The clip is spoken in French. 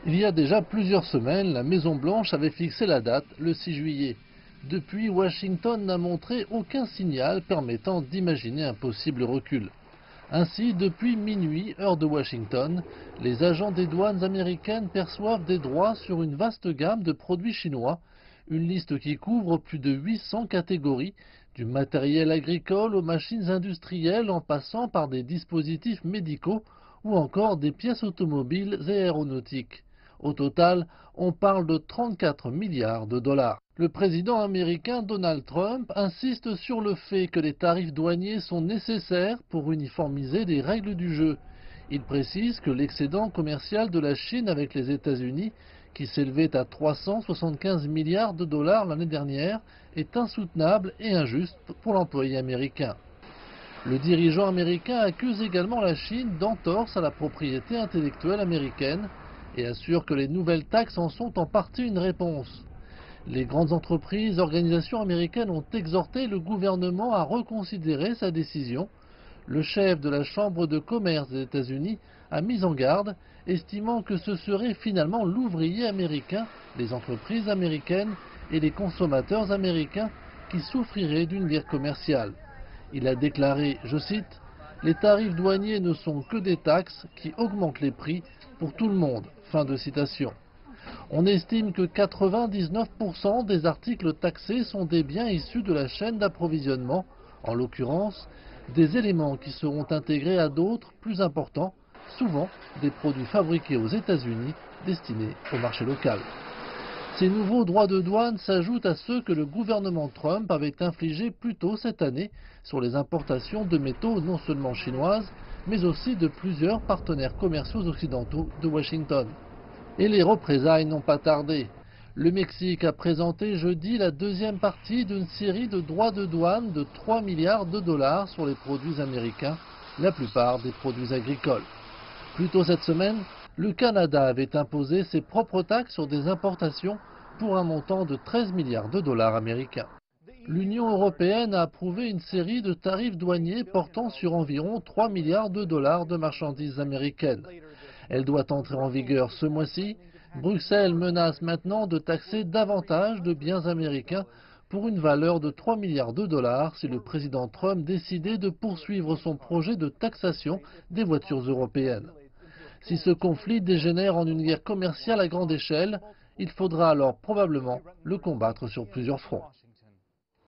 Il y a déjà plusieurs semaines, la Maison-Blanche avait fixé la date, le 6 juillet. Depuis, Washington n'a montré aucun signal permettant d'imaginer un possible recul. Ainsi, depuis minuit, heure de Washington, les agents des douanes américaines perçoivent des droits sur une vaste gamme de produits chinois, une liste qui couvre plus de 800 catégories, du matériel agricole aux machines industrielles en passant par des dispositifs médicaux ou encore des pièces automobiles et aéronautiques. Au total, on parle de 34 milliards de dollars. Le président américain Donald Trump insiste sur le fait que les tarifs douaniers sont nécessaires pour uniformiser les règles du jeu. Il précise que l'excédent commercial de la Chine avec les États-Unis, qui s'élevait à 375 milliards de dollars l'année dernière, est insoutenable et injuste pour l'employé américain. Le dirigeant américain accuse également la Chine d'entorse à la propriété intellectuelle américaine et assure que les nouvelles taxes en sont en partie une réponse. Les grandes entreprises et organisations américaines ont exhorté le gouvernement à reconsidérer sa décision. Le chef de la Chambre de commerce des États-Unis a mis en garde, estimant que ce serait finalement l'ouvrier américain, les entreprises américaines et les consommateurs américains qui souffriraient d'une guerre commerciale. Il a déclaré, je cite, « Les tarifs douaniers ne sont que des taxes qui augmentent les prix pour tout le monde ». Fin de citation. On estime que 99% des articles taxés sont des biens issus de la chaîne d'approvisionnement, en l'occurrence des éléments qui seront intégrés à d'autres plus importants, souvent des produits fabriqués aux États-Unis destinés au marché local. Ces nouveaux droits de douane s'ajoutent à ceux que le gouvernement Trump avait infligés plus tôt cette année sur les importations de métaux non seulement chinoises, mais aussi de plusieurs partenaires commerciaux occidentaux de Washington. Et les représailles n'ont pas tardé. Le Mexique a présenté jeudi la deuxième partie d'une série de droits de douane de 3 milliards de dollars sur les produits américains, la plupart des produits agricoles. Plus tôt cette semaine, le Canada avait imposé ses propres taxes sur des importations pour un montant de 13 milliards de dollars américains. L'Union européenne a approuvé une série de tarifs douaniers portant sur environ 3 milliards de dollars de marchandises américaines. Elle doit entrer en vigueur ce mois-ci. Bruxelles menace maintenant de taxer davantage de biens américains pour une valeur de 3 milliards de dollars si le président Trump décidait de poursuivre son projet de taxation des voitures européennes. Si ce conflit dégénère en une guerre commerciale à grande échelle, il faudra alors probablement le combattre sur plusieurs fronts.